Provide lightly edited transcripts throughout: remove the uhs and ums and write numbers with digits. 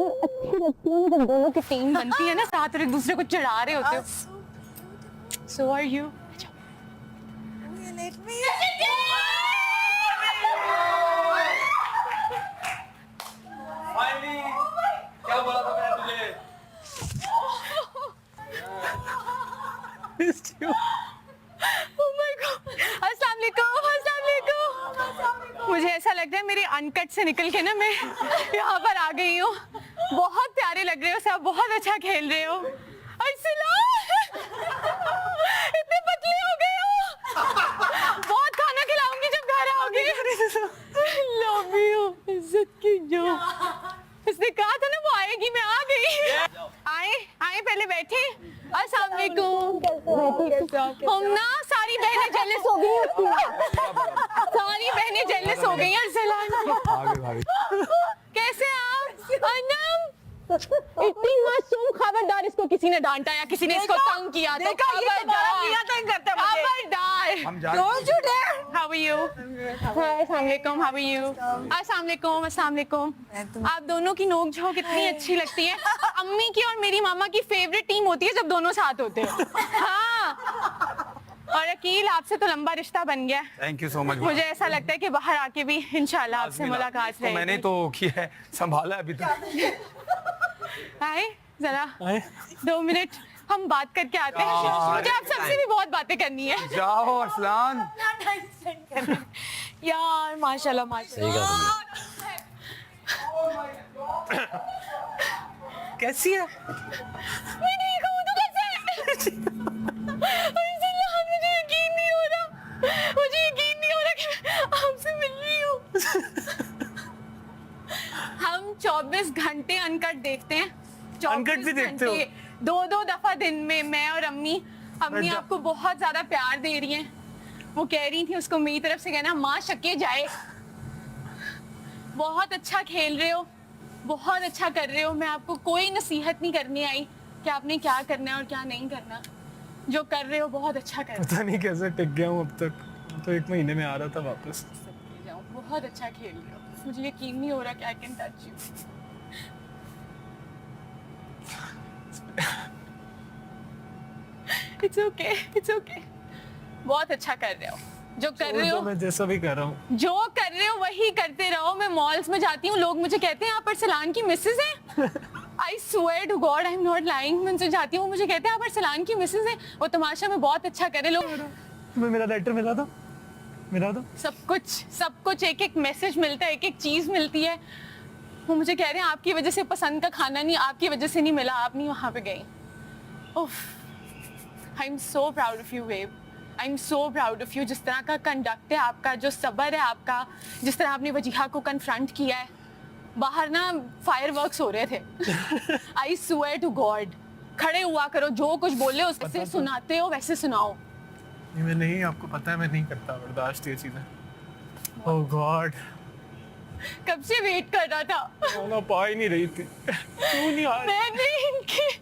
अच्छी लगती है जब दोनों की टीम बनती है ना साथ और एक दूसरे को चिढ़ा रहे होते हो. So are you? Let me. Finally, क्या बोला था मैंने तुझे? Oh my God! अस्सलाम वालेकुम, अस्सलाम वालेकुम. मुझे ऐसा लग रहा है मेरे अनकट से निकल के ना मैं यहाँ पर आ गई हूँ. बहुत प्यारे लग रहे हो सब, बहुत अच्छा खेल रहे हो. अर्सलान, इतने पतले हो गए हो. बहुत खाना खिलाऊंगी जब घर आओगे. लव यू, इज्जत की जो. इसने कहा था ना वो आएगी, मैं आ गई. आए पहले बैठे. अस्सलाम वालेकुम. हम ना सारी बहनें जेलस हो गई हैं. सारी बहनें जेलस हो गई हैं अर्सलान. कैसे आप अनम? इतनी मासूम, खबरदार इसको किसी ने डांटा या किसी ने इसको तंग किया तो खबरदार. Don't you dare. How are you? अस्सलाम वालेकुम. How are you? अस्सलाम वालेकुम, अस्सलाम वालेकुम. आप दोनों की नोक-झोंक कितनी अच्छी लगती है. अम्मी की और मेरी मामा की फेवरेट टीम होती है जब दोनों साथ होते हैं. हाँ. और अकील, आपसे तो लंबा रिश्ता बन गया. Thank you so much. मुझे ऐसा लगता है कि बाहर आके भी इंशाल्लाह आपसे मुलाकात तो रहेगी. मैंने तो किया है, संभाला अभी तक. आए जरा 2 मिनट हम बात करके आते हैं. मुझे आप सबसे भी बहुत बातें करनी है. जाओ अरसलान. यार माशाल्लाह माशाल्लाह. कैसी है? मैं नहीं कहूँ तो कैसे? अर्सलान, मुझे यकीन नहीं हो रहा. मुझे यकीन नहीं हो रहा कि मैं आपसे मिल रही हूँ. हम 24 घंटे अनकट देखते हैं. अनकट भी देखते हो? 2-2 दफा दिन में. मैं और अम्मी आपको बहुत ज्यादा प्यार दे रही हैं. वो कह रही थी उसको मेरी तरफ से कहना माँ शक्के जाए. बहुत अच्छा खेल रहे हो, बहुत अच्छा कर रहे हो. मैं आपको कोई नसीहत नहीं करने आई कि आपने क्या करना है और क्या नहीं करना. जो कर रहे हो बहुत अच्छा कर रहे पता नहीं कैसे टिक गया हूँ अब तक. तो 1 महीने में आ रहा था वापस. हो. बहुत अच्छा खेल रहे हो. मुझे यकीन नहीं हो रहा कि I can touch you. It's okay, it's okay. बहुत अच्छा कर रहे हो. जो कर रहे हो, मैं जैसा भी कर रहा हूँ. जो कर रहे हो वही करते रहो. मैं मॉल्स में जाती हूँ, लोग मुझे कहते हैं आप अरसलान की मिसेज हैं. I swear to God, I am not lying. मैं उनसे जाती हूँ, मुझे कहते हैं आप अरसलान की मिसेज हैं. वो तमाशा में बहुत अच्छा करे लोग. तुम्हें मेरा लेटर मिला था? मिला था? सब कुछ एक एक मैसेज मिलता है, एक एक चीज मिलती है. वो मुझे कह रहे हैं आपकी वजह से पसंद का खाना नहीं, आपकी वजह से नहीं मिला, आप नहीं वहां पे गई. उफ, I am so proud of you babe. I am so proud of you. जिस तरह का कंडक्ट है आपका, जो सब्र है आपका, जिस तरह आपने वजीहा को कन्फ्रंट किया है. बाहर ना फायरवर्क्स हो रहे थे. I swear to God. खड़े हुआ करो, जो कुछ बोले उससे सुनाते हो वैसे सुनाओ. मैं नहीं, आपको पता है मैं नहीं करता बर्दाश्त ये चीजें. ओह गॉड, कब से वेट कर रहा था. खाना पा ही नहीं रही थी. क्यों नहीं आ रही? मैं नहीं इनकी.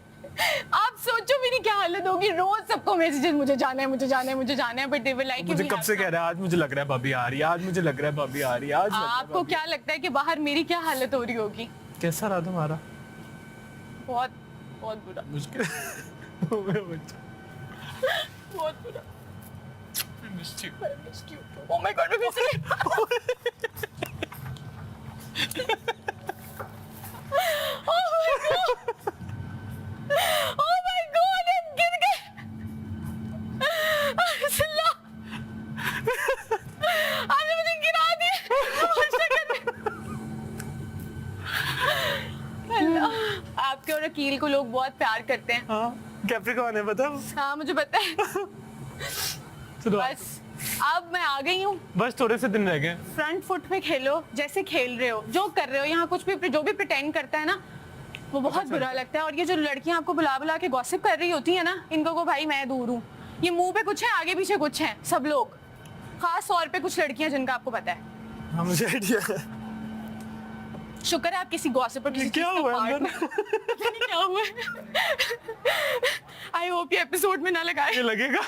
आप सोचो मेरी क्या हालत होगी. रोज सबको मैसेजेस मुझे जाना है, मुझे जाना है, मुझे जाना है. But they will like. मुझे कब से कह रहा है आज मुझे लग रहा है भाभी आ रही है, आज मुझे लग रहा है भाभी आ रही है, आज लग रहा है आपको भाभी. क्या लगता है कि बाहर मेरी क्या हालत हो रही होगी. कैसा रहा तुम्हारा? बहुत बहुत बुरा. मुश्किल. बहुत बुरा. Missed you. Oh my God, मैं फिर Oh my God, I'm गिर गए. अल्लाह, आपने मुझे गिरा दिया. अल्लाह, आपके और अकील को लोग बहुत प्यार करते हैं. हाँ, कैप्रिकॉर्न है बताओ. हाँ मुझे पता है. चलो बस अब मैं आ गई हूँ. बस थोड़े से दिन रह गए. फ्रंट फुट पे खेलो जैसे खेल रहे हो, जो कर रहे हो. यहाँ कुछ भी जो भी प्रिटेंड करता है ना वो बहुत बुरा लगता है. और ये जो लड़कियां आपको बुला बुला के गॉसिप कर रही होती है ना, इनको को भाई मैं दूर हूँ. ये मुंह पे कुछ है, आगे पीछे कुछ है. सब लोग, खास तौर पे कुछ लड़कियां जिनका आपको पता है. हाँ मुझे आइडिया है. शुक्र है आप किसी गॉसिप पर किसी क्या चीज़ का हुआ part अंदर? नहीं. क्या हुआ. आई होप ये एपिसोड में ना लगाए. ये लगेगा.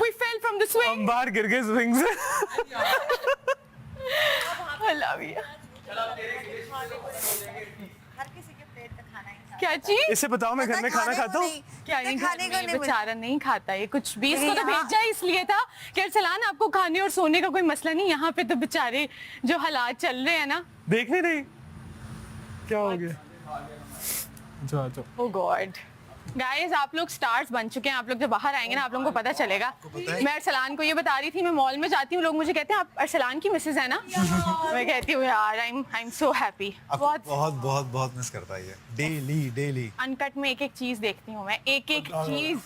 We fell from the swing. हम बाहर गिर गए स्विंग से. I love you. क्या चीज? इसे बताओ मैं घर में खाना खाता हूँ। क्या नहीं खाने को घर में नहीं बेचारा नहीं खाता ये कुछ भी। इसको तो हाँ। भेजा ही इसलिए था कि अरसलान आपको खाने और सोने का कोई मसला नहीं, यहाँ पे तो बेचारे जो हालात चल रहे हैं ना। देख नहीं रही क्या हो गया? जाओ जाओ। ओह गॉड गाइस, आप लोग स्टार्स बन चुके हैं। आप लोग जब बाहर आएंगे ना आप लोगों को पता चलेगा। मैं अरसलान को ये बता रही थी, मैं मॉल में जाती हूँ, लोग मुझे कहते हैं आप अरसलान की मिसेज है ना। मैं कहती हूँ यार आई एम सो हैप्पी। बहुत बहुत बहुत बहुत मिस करता है ये डेली डेली। अनकट में एक एक चीज देखती हूँ मैं, एक एक चीज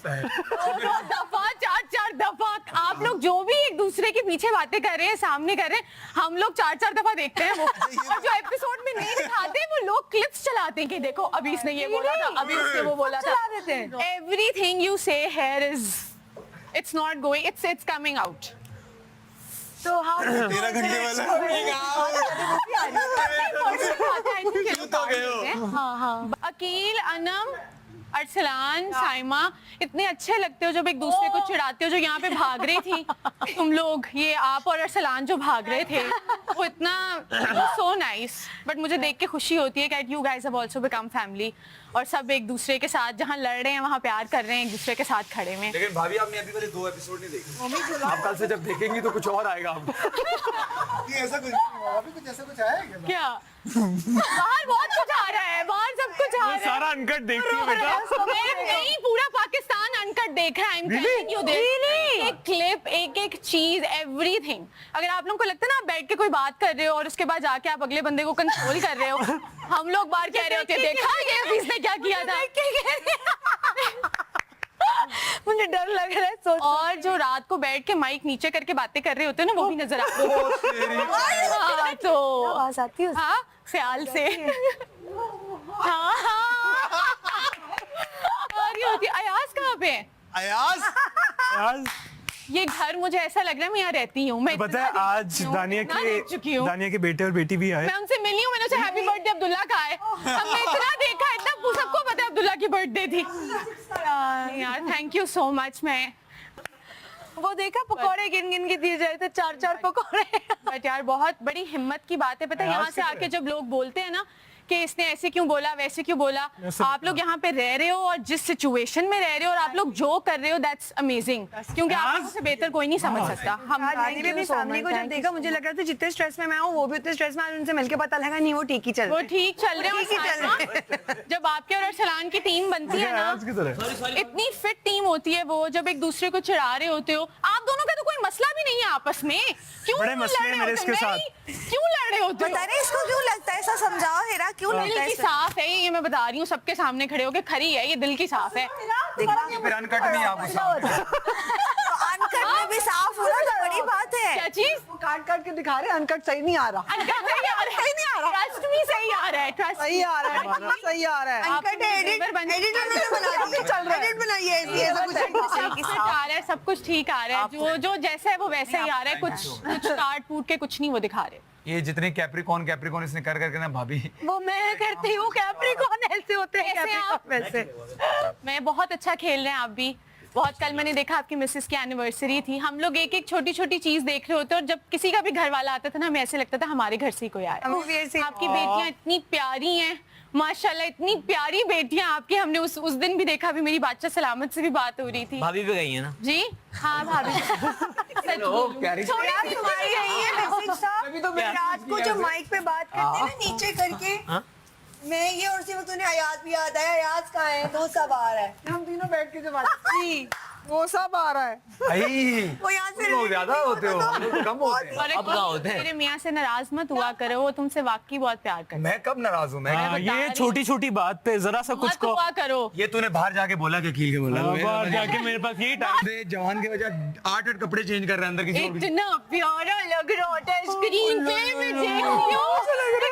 दफा चार दफा। आप लोग जो भी एक दूसरे के पीछे बातें कर रहे हैं, सामने कर रहे हैं, हम लोग चार दफा देखते हैं वो। और जो एपिसोड में नहीं दिखाते वो लोग क्लिप्स चलाते हैं कि देखो अभी इसने ये बोला था, अभी उसने वो बोला था। Everything you say here is, it's not going, it's coming out. तो हाँ 13 घंटे वाला हाँ हाँ। अकील, अनम, अरसलान, साइमा इतने अच्छे लगते हो जब एक दूसरे को चिढ़ाते हो। जो यहाँ पे भाग रही थी तुम लोग, ये आप और अरसलान जो भाग रहे थे, वो इतना सो नाइस। बट मुझे देख के खुशी होती है कि you guys have also become family, और सब एक दूसरे के साथ जहाँ लड़ रहे हैं वहाँ प्यार कर रहे हैं, एक दूसरे के साथ खड़े में। लेकिन भाभी आपने अभी वाले 2 एपिसोड नहीं देखे। आप कल से जब देखेंगी तो कुछ और आएगा आपको। ये ऐसा कुछ अभी कुछ ऐसा कुछ आया है क्या? क्या बाहर बहुत कुछ आ रहा है, बाहर सब कुछ आ रहा है। सारा अनकट देखती है बेटा। नहीं, पूरा पाकिस्तान अनकट देख रहा है। I'm telling you this. एक क्लिप, एक एक चीज, एवरीथिंग। अगर आप लोगों को लगता है ना आप बैठ के कोई बात कर रहे हो और उसके बाद जाके आप अगले बंदे को कंट्रोल कर रहे हो, हम लोग बाहर कह रहे होते देखा ये अफीस ने क्या किया था। मुझे डर लग रहा है सोच। और जो रात को बैठ के माइक नीचे करके बातें कर रहे होते हैं ना, वो भी नजर आते हैं। हाँ, तो आवाज आती है हाँ ख्याल से। हाँ हाँ। और ये होती है। अयाज कहाँ पे है? अयाज आज ये घर मुझे ऐसा लग रहा है मैं यहाँ रहती हूँ। मैं पता है इतना आज देख चुकी हूँ, इतना देख चुकी हूँ। दानिया के बेटे और बेटी भी आए। मैं उनसे मिली हूँ, मैंने उसे हैप्पी बर्थडे अब्दुल्ला कहा है। हमने इतना देखा, इतना सबको पता है अब्दुल्ला की बर्थडे थी। यार थैंक यू सो मच। मैं वो देखा पकोड़े गिन गिन के दिए जाए थे, 4 पकोड़े। बट यार बहुत बड़ी हिम्मत की बात है। पता है यहाँ से आके जब लोग बोलते हैं ना कि इसने ऐसे क्यों बोला, वैसे क्यों बोला, आप लोग यहाँ पे रह रहे हो और जिस सिचुएशन में रह रहे हो और आप लोग जो कर रहे हो दैट्स अमेजिंग। क्योंकि आप लोगों से बेहतर कोई नहीं समझ सकता। हम रानी भी अपनी फैमिली को जब देखा मुझे लग रहा था जितने स्ट्रेस में मैं हूँ वो भी उतने स्ट्रेस में। आज उनसे मिलके पता लगा नहीं वो ठीक ही चल वो रहे हैं। ठीक चल रहे ठीक ही चल रहे हैं। जब आपके और अरसलान की टीम बनती है ना, आज की तरह इतनी फिट टीम होती है वो, जब एक दूसरे को चिढ़ा रहे होते हो। आप दोनों का तो कोई मसला भी नहीं है आपस में, क्यों बड़े लड़ मसले रहे हैं मेरे होते हो? इसके साथ। नहीं, क्यों लड़ रहे होते हो? पता नहीं इसको क्यों लगता है ऐसा, समझाओ हेरा क्यों लगता दिल है की ऐसा? साफ है ये, मैं बता रही हूँ सबके सामने खड़े होके खरी है ये, दिल की साफ है। फिर अनकट नहीं आपको सामने। अनकट में भी साफ होना तो बड़ी बात है। क्या चीज? काट काट के दिखा रहे हैं, अनकट सही नहीं आ रहा। अनकट सही आ रहा है, नहीं आ रहा। ट्रस्ट मी सही आ रहा है, ट्रस्ट सही आ रहा है, सही आ रहा है। अनकट एडिट उन्होंने बना दिया, चल रहा है। एडिट बनाई है इसलिए ऐसा कुछ सब कुछ आ रहा है, सब कुछ ठीक आ रहा है। जो जो जैसा है वो वैसा ही आ रहा है। कुछ काट फूट के कुछ नहीं वो दिखा रहे। ये जितने कैप्रिकॉन इसने कर करके ना भाभी। वो मैं करती हूँ। कैप्रिकॉर्न ऐसे होते हैं, कैसे आप? कैप्रिकॉर्न वैसे। मैं बहुत अच्छा खेल रहे हैं आप भी बहुत। कल मैंने देखा आपकी मिसेस की एनिवर्सरी थी, हम लोग एक एक छोटी छोटी चीज देख रहे होते और जब किसी का भी घर वाला आता था ना हमें ऐसे लगता था हमारे घर से ही कोई आया। हमें भी ऐसे ही। आपकी बेटियां इतनी प्यारी हैं माशाल्लाह, इतनी प्यारी बेटियां आपकी। हमने उस दिन भी देखा, भी मेरी बादशाह सलामत से भी बात हो रही थी। भाभी भी गई है ना? जी हाँ भाभी। सच बोलूं। प्यारी छोटी यार सी तुम्हारी यही है मैसेज था। रात को जो माइक पे बात करते हैं ना नीचे करके, मैं ये और उसी वक्त उन्हें अयाज भी याद आया। अयाज कहाँ है? तो सब आ रहा है। हम तीनों बैठ के जो बात की वो सब आ रहा है। वो यहाँ से लोग ज्यादा होते हो, हम लोग कम होते हैं। और एक अब क्या होते हैं? मेरे मियाँ से नाराज मत हुआ करो, वो तुमसे वाकई बहुत प्यार करते मैं कब नाराज हूँ? मैं हाँ, बता ये रही छोटी छोटी बात पे जरा सा कुछ मत को हुआ करो। ये तूने बाहर जाके बोला कि खील के बोला? बाहर जाके मेरे पास यही टाइम। जवान के वजह 8 कपड़े चेंज कर रहे हैं अंदर किसी और की। इतना प्यारा लग रहा था स्क्रीन पे, मैं देख रही हूँ।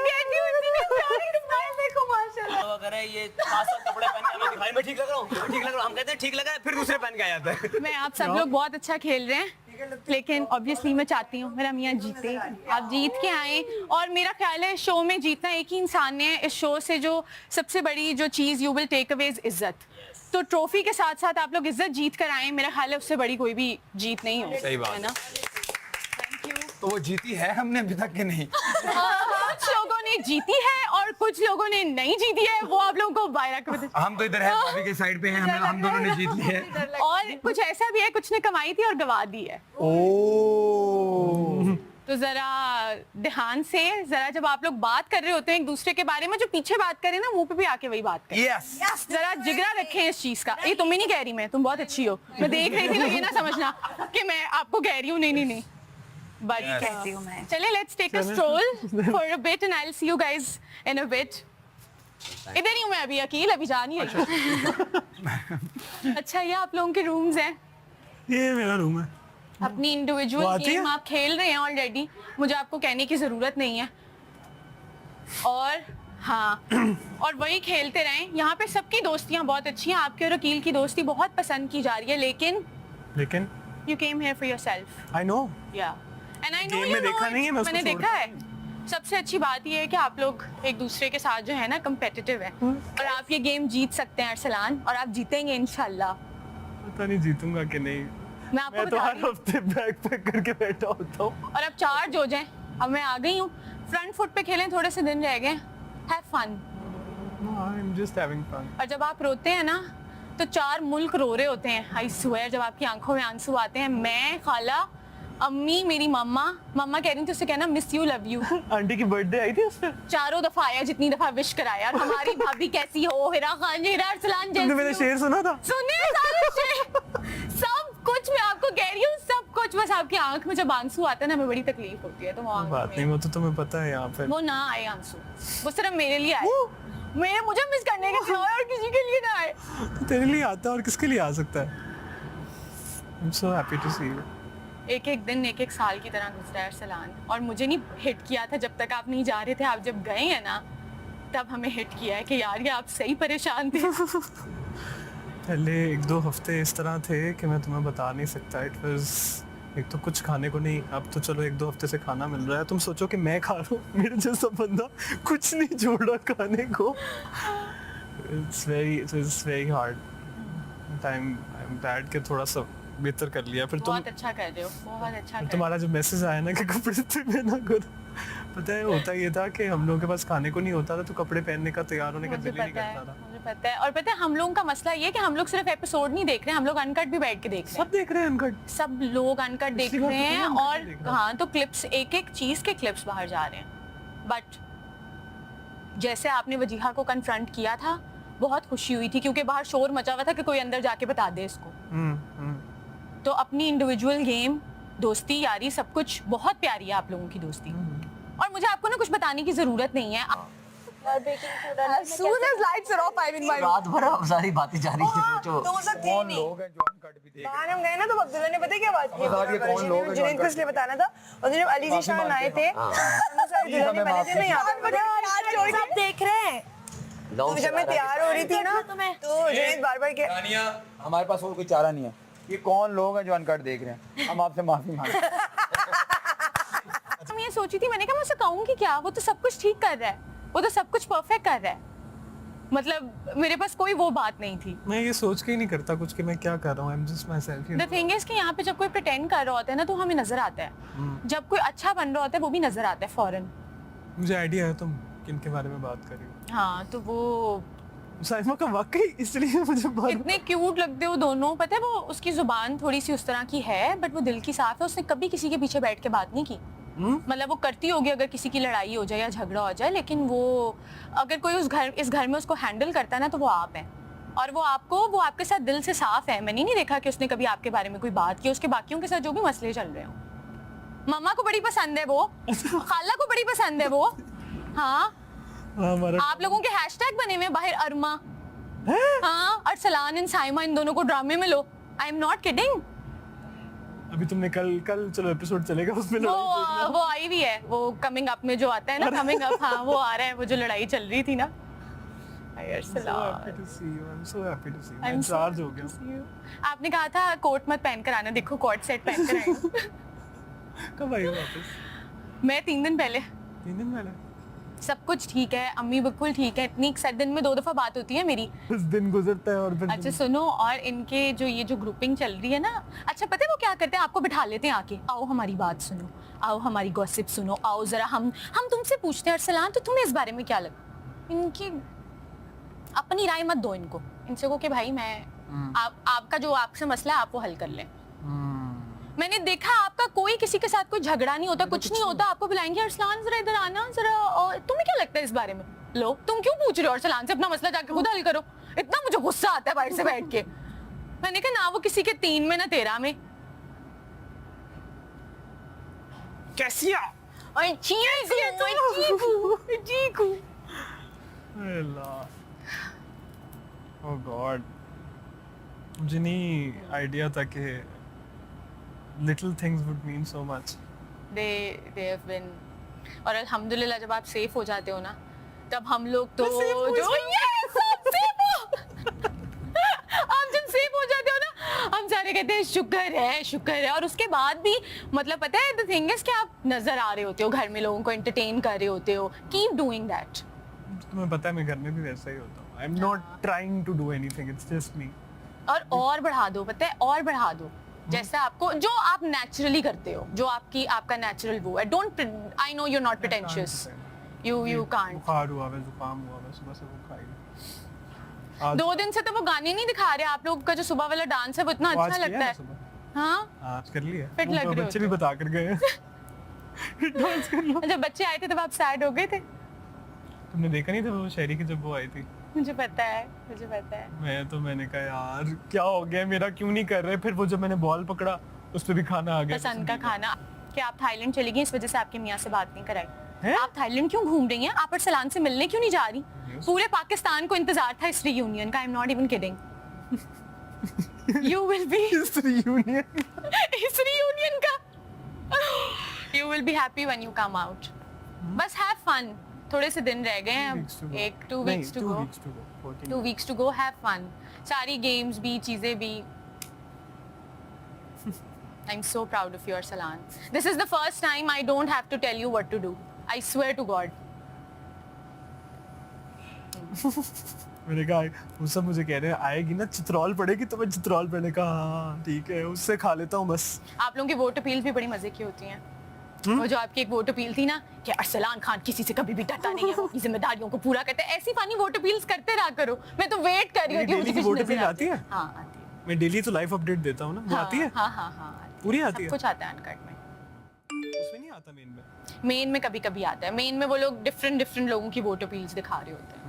कहती हूँ इतनी प्यारी तुम्हारी, देखो माशाल्लाह। तो अगर है ये 5-7 कपड़े पहन के हमें दिखाई मैं ठीक लग रहा हूँ, ठीक लग रहा हूँ, हम कहते हैं ठीक लगा है, फिर दूसरे पहन के आ जाता है। मैं आप सब लोग बहुत अच्छा खेल रहे हैं, लेकिन ऑब्वियसली मैं चाहती हूँ मेरा मियाँ जीते, आप जीत के आए। और मेरा ख्याल है शो में जीतना एक ही इंसान ने है। इस शो से जो सबसे बड़ी जो चीज़ you will take away is इज्जत। तो ट्रॉफी के साथ साथ आप लोग इज्जत जीत कर आए, मेरा ख्याल है उससे बड़ी कोई भी जीत नहीं हो। सही बात है ना? Thank you. तो वो जीती है हमने अभी तक के नहीं। कुछ लोगों ने जीती है और कुछ लोगों ने नहीं जीती है, वो आप लोगों को बाहर आके बता। हम तो इधर है, भाभी के साइड पे हैं, हम दोनों ने जीत ली है। और कुछ ऐसा भी है, कुछ ने कमाई थी और गवा दी है। तो जरा ध्यान से, जरा जब आप लोग बात कर रहे होते हैं एक दूसरे के बारे में, जो पीछे बात करें ना, मुंह पे भी आके वही बात करें। यस जरा जिगरा रखें इस चीज का। ये तुम्हें नहीं कह रही मैं, तुम बहुत अच्छी हो, मैं देख रही थी ना, ये ना समझना कि मैं आपको कह रही हूँ। नहीं बट कहती हूँ मैं। चलिए let's take a stroll for a bit and I will see you guys in a bit. इधर ही हूँ मैं अभी अकेले, अभी जानी है। अच्छा ये आप लोगों के रूम्स हैं, ये मेरा रूम है। अपनी वो इंडिविजुअल आती गेम है? आप खेल रहे हैं ऑलरेडी, मुझे आपको कहने की जरूरत नहीं है। और हाँ, और वही खेलते रहें। यहाँ पे सबकी दोस्तियाँ बहुत अच्छी हैं, आपके और अकील की दोस्ती बहुत पसंद की जा रही है, लेकिन you came here for yourself. I know. Yeah and I know Game you में नो, देखा नहीं है, मैं उसको मैंने छोड़ देखा है। सबसे अच्छी बात ये है कि आप लोग एक दूसरे के साथ जो है ना कम्पिटिटिव है, और आप ये गेम जीत सकते हैं अरसलान, और आप जीतेंगे इंशाल्लाह। पता नहीं जीतूंगा कि नहीं। मैं आपको मैं तो बता हर रही हूँ। हफ्ते बैग पैक करके बैठा होता हूँ। और अब चार्ज हो जाएं, अब मैं आ गई हूँ। फ्रंट फुट पे खेलें, थोड़े से दिन रह गए, have fun. I am just having fun. और जब आप रोते हैं ना तो 4 मुल्क रो रहे होते हैं। आई स्वेयर, जब आपकी आंखों में आंसू आते हैं, मैं, खाला, अम्मी, मेरी मम्मा कह रही थी उससे कहना miss you, love you. Aunty की बर्थडे आई थी उस पे। 4 दफा आया, जितनी दफा विश कराया। और हमारी भाभी कैसी हो, हिरा खान, हिरा अरसलान तुमने मेरा जैसी शेर सुना था? सुने सारे शेर, सब कुछ मैं आपको कह रही हूँ, सब कुछ। बस आपकी आंख में जब आंसू आता है ना, हमें बड़ी तकलीफ होती है। तो वो आंख बात में- नहीं, वो तो तुम्हें पता है यहाँ पे। वो ना आए आंसू, वो सिर्फ मेरे लिए आए। मुझे मिस करने के सिवा और किसी के लिए ना आए। तेरे लिए आता है और किसके लिए आ सकता है? I am so happy to see you. एक एक दिन एक एक साल की तरह गुजरा है अरसलान, और मुझे नहीं हिट किया था जब तक आप नहीं जा रहे थे। आप जब गए हैं ना, तब हमें हिट किया है कि यार ये आप सही परेशान थे। पहले 1-2 हफ्ते इस तरह थे कि मैं तुम्हें बता नहीं सकता। इट वाज एक तो कुछ खाने को नहीं, अब तो चलो 1-2 हफ्ते से खाना मिल रहा है। तुम सोचो कि मैं खा रहा हूँ, मेरे जैसा बंदा कुछ नहीं जोड़ रहा खाने को। It's very hard time. I am glad कि थोड़ा सा बेहतर कर लिया। फिर तुम बहुत अच्छा कर रहे हो, बहुत अच्छा कर रहे हो। तुम्हारा जो मैसेज आया ना कि कपड़े तुम्हें ना करो, पता है होता ये था कि हम लोगों के पास खाने को नहीं होता था, तो कपड़े पहनने का, तैयार होने का मुझे दिल ही नहीं पता है, करता था। मुझे पता है। और पता है हम लोगों का मसला ये है कि हम लोग सिर्फ एपिसोड नहीं देख रहे हैं, हम लोग अनकट भी बैठ के देख रहे हैं। सब देख रहे हैं अनकट। सब लोग अनकट देख पिछली बार रहे तो हैं, तुम uncut और देख रहे हो। हाँ, तो क्लिप्स, एक एक चीज के क्लिप्स बाहर जा रहे हैं। बट जैसे आपने वजीहा को कन्फ्रंट किया था, बहुत खुशी हुई थी, क्योंकि बाहर शोर मचा हुआ था कि कोई अंदर जाके बता दे इसको। तो अपनी इंडिविजुअल गेम, दोस्ती, यारी, सब कुछ बहुत प्यारी है आप लोगों की दोस्ती। और मुझे आपको ना कुछ बताने की जरूरत नहीं है। As soon as lights are off, I'm in my room. रात भर अब सारी बातें जारी थी, सोचो तो वो सब थी कौन नहीं। लोग हैं जो अनकट भी देख बाहर हम गए ना, तो अब्दुल्ला ने पता है क्या बात की? बता दिए कौन लोग हैं जो जुनैद को इसलिए बताना था, और जब अली जी शान आए थे, दोनों सारे दुल्हन ने पहने थे ना, यहाँ पे सब देख रहे हैं। तो जब मैं तैयार हो रही थी ना, तो जुनैद बार-बार के रानिया, हमारे पास और कोई चारा नहीं है। ये कौन लोग हैं जो अनकट देख रहे हैं? हम आपसे माफी मांगते हैं। मैं ये सोची थी, मैंने कहा मैं उसे कहूँगी क्या, वो तो सब कुछ ठीक कर रहा है, वो तो सब कुछ परफेक्ट कर रहा है। मतलब मेरे पास कोई वो बात नहीं थी। मैं ये सोच के ही नहीं करता कुछ कि मैं क्या कर रहा हूँ। I am just my self. The thing is कि यहाँ पे जब कोई प्रिटेंड कर रहा होता है ना, तो हमें नजर आता है। जब कोई अच्छा बन रहा होता है, वो भी नजर आता है फौरन। मुझे आइडिया है तुम किन के बारे में बात कर रही हो। हाँ, तो वो साइमा का वाकई, इसलिए मुझे बात इतने क्यूट लगते हो दोनों। पता है वो, उसकी जुबान थोड़ी सी उस तरह की है, बट वो दिल की साफ है। उसने कभी किसी के पीछे बैठ के बात नहीं की। मतलब वो करती होगी अगर किसी की लड़ाई हो जाए या झगड़ा हो जाए, लेकिन वो अगर कोई इस घर में उसको हैंडल करता है ना, तो वो आप हैं। और वो आपके साथ दिल से साफ है। मैंने नहीं देखा कि उसने कभी आपके बारे में कोई बात की। उसके बाकियों के साथ जो भी मसले चल रहे हो, मम्मा को बड़ी पसंद है वो, खाला को बड़ी पसंद है वो। हाँ, हमारा आप लोगों के हैशटैग बने हुए हैं बाहर, अरमा, हाँ, अरसलान एंड साइमा, इन दोनों को ड्रामे में लो। I am not kidding. अभी तुमने कल चलो एपिसोड चलेगा उसमें लड़ाई देखना। वो आई भी है, वो कमिंग अप में जो आता है ना, कमिंग अप, हाँ वो आ रहा है, वो जो लड़ाई चल रही थी ना। Happy to see you. I'm so happy to see you. I'm मैं so चार्ज हो happy to see गया। you. आपने कहा था कोट मत पहन कर आना, देखो कोट सेट पहन कर आई। कब आई हो वापस? मैं 3 दिन पहले। 3 दिन पहले। सब कुछ ठीक है, अम्मी बिल्कुल ठीक है। इतनी दिन में 2 दफा बात होती है मेरी। बस दिन गुजरता है और फिर अच्छा सुनो, और इनके जो ग्रुपिंग चल रही है ना, अच्छा पता है वो क्या करते हैं, आपको बिठा लेते हैं आके, आओ हमारी बात सुनो, आओ हमारी गॉसिप सुनो, आओ जरा हम तुमसे पूछते हैं अरसलान, तो तुम्हें इस बारे में क्या लगा। इनकी अपनी राय मत दो इनको, इनसे को कि भाई मैं आपका जो आपसे मसला है आप वो हल कर लें। मैंने देखा आपका कोई किसी के साथ कोई झगड़ा नहीं होता, कुछ नहीं होता, आपको बुलाएंगे अरसलान जरा इधर आना जरा, और तुम्हें क्या लगता है इस बारे में। लो तुम क्यों पूछ रहे हो अरसलान से, अपना मसला जाके खुद हल करो। इतना मुझे गुस्सा आता है बाहर से बैठ के। मैंने कहा ना वो किसी के 3 में ना 13 में। कैसी और चीकू ओह गॉड, मुझे नहीं आइडिया था कि little things would mean so much. they have been, और अल्हम्दुलिल्लाह जब आप सेफ हो जाते हो ना, तब हम लोग तो जो आप जब सेफ हो जाते हो ना, हम सारे कहते हैं शुक्र है। और उसके बाद भी मतलब पता है द थिंग इज कि आप नजर आ रहे होते हो, घर में लोगों को एंटरटेन कर रहे होते हो, कीप डूइंग दैट। तुम्हें पता है मैं घर में भी वैसा ही होता हूँ। I am not trying to do anything, it's just me. और बढ़ा दो, पता है, और बढ़ा दो, जैसे आपको जो आप नेचुरली करते हो, जो आपका नेचुरल वो है। Don't, I know you are not pretentious, you can't. बुखार हुआ है, जुकाम हुआ है, सुबह से बुखार। 2 दिन से तो वो गाने नहीं दिखा रहे। आप लोग का जो सुबह वाला डांस है वो इतना अच्छा लगता है। हाँ आज कर लिया, फिट लग रहे हो बच्चे भी बता कर गए डांस कर लो। जब बच्चे आए थे तब आप सैड हो गए थे। तुमने देखा नहीं था वो शहरी की जब वो आई थी। मुझे पता है। मैंने कहा यार क्या हो गया मेरा, क्यों नहीं कर रहे। फिर वो जब मैंने बॉल पकड़ा उस पे भी खाना आ गया, पसंद का खाना। कि आप थाईलैंड चली गई, इस वजह से आपके मियाँ से बात नहीं कराई। हैं? आप थाईलैंड क्यों घूम रही हैं? आप अरसलान से मिलने क्यों नहीं जा रही? पूरे पाकिस्तान को इंतजार था इस रियूनियन का। I am not even kidding. You will be इस रियूनियन का you will be happy when you come out. बस हैव फन। थोड़े से दिन रह गए हैं अब, 2 weeks to go, 2 weeks to go. Have fun, सारी गेम्स भी, चीजें भी। I'm so proud of you, Arsalan. This is the first time I don't have to tell you what to do. I swear to God. मैंने कहा वो सब मुझे कह रहे हैं आएगी ना चित्रौल पड़ेगी तो मैं चित्रौल पढ़ने का, हाँ ठीक है उससे खा लेता हूँ बस। आप लोगों की वोट अपील भी बड़ी मजे की होती हैं। वो जो आपकी एक वोट अपील थी ना कि अरसलान खान किसी से कभी भी डरता नहीं है, वो अपनी जिम्मेदारियों को पूरा करता है, ऐसी फानी वोट अपील्स करते रहा करो। मैं तो वेट कर रही हूँ कि मुझे कुछ वोट नजर अपील आती है। हाँ आती है। मैं डेली तो लाइव अपडेट देता हूँ ना, वो आती है। हाँ पूरी आती है। सब कुछ आता है अनकट में। उसमें नहीं आता मेन में। मेन में कभी कभी आता है। मेन में वो लोग डिफरेंट लोगों की वोट अपील्स दिखा रहे होते हैं।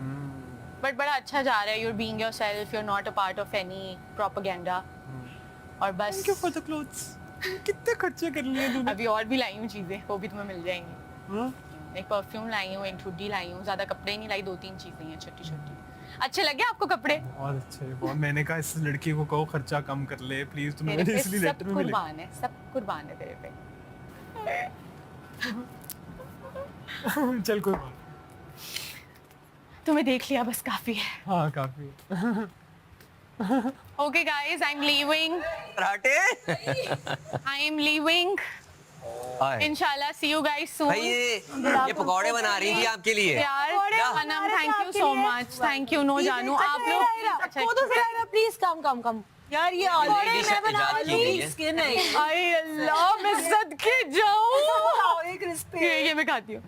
बट बड़ा अच्छा जा रहा है। You are being yourself, you are not a part of any propaganda. और बस thank you for the clothes. कितने खर्चे कर लिए तूने। अभी और भी लाई हूँ चीजें, वो भी तुम्हें मिल जाएंगी। हाँ? एक परफ्यूम लाई हूँ, एक हुडी लाई हूँ, ज्यादा कपड़े नहीं लाई, 2-3 चीजें हैं छोटी छोटी। अच्छे लगे आपको कपड़े? बहुत अच्छे, बहुत। मैंने कहा इस लड़की को कहो खर्चा कम कर ले प्लीज, तुम्हें तेरे मैंने पे इसलिए सब लेटर में भी कुर्बान है, सब कुर्बान है तेरे पे। चल कोई बात। तुम्हें देख लिया बस काफी है। हाँ काफी। Okay guys, I'm leaving. I'm leaving. Inshallah, see you guys soon. भाई ये पकौड़े बना रही थी आपके लिए। यार Anam, thank you so much. Thank you. No जानू आप लोग प्लीज कम यार, ये ऑलरेडी मैं बना लूंगी स्किन है। अरे अल्लाह, मैं सदके जाऊं। ये मैं खाती हूँ।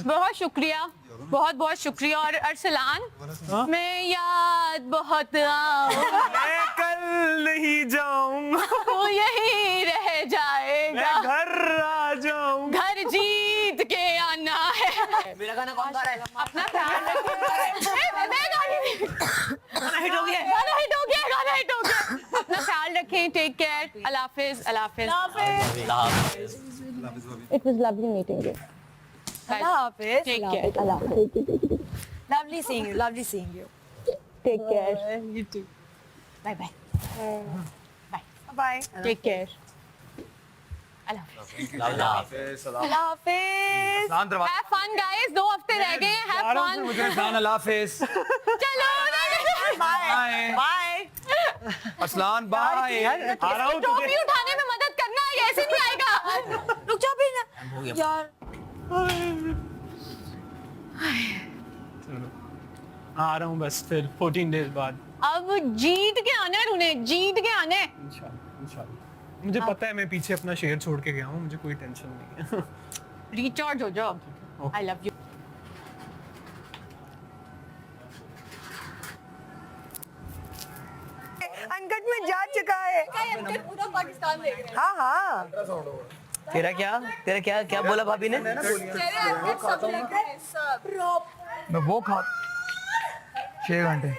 बहुत शुक्रिया, बहुत शुक्रिया। और अरसलान, मैं याद बहुत मैं कल नहीं जाऊंगा, वो यही रह जाएगा। मैं घर आ जाऊंगा। घर जीत के आना है। मेरा गाना कौन गा रहा है? अपना ख्याल रखिए। गाना हिट हो गया। अपना ख्याल रखें। Take care. अल्लाह हाफिज। It was lovely meeting you. अल्लाह हाफिज। Take care. Lovely seeing you. Take care. You too. Bye bye. Bye. Take care. Allah Hafiz. Allah Hafiz. Have fun guys, 2 हफ्ते रह गए हैं। Have fun. अल्लाह हाफिज। चलो बाय। असलान बाय। आ रहा हूँ तुझे। टोपी उठाने में मदद करना, ये ऐसे नहीं आएगा। रुक जाओ भी ना यार। चलो आ रहा हूँ बस फिर 14 डेज बाद अब जीत के आना है उन्हें, जीत के आना है। इंशाल्लाह इंशाल्लाह। मुझे पता है मैं पीछे अपना शेर छोड़ के गया हूँ, मुझे कोई टेंशन नहीं है। रिचार्ज हो जाओ। Okay. I love you. Uncut में जा चुका है। पूरा पाकिस्तान देख रहे हैं। हाँ हाँ तेरा क्या क्या बोला भाभी ने? तेरे अंकल सब देख रहे हैं, सब। मैं वो खा 6 घंटे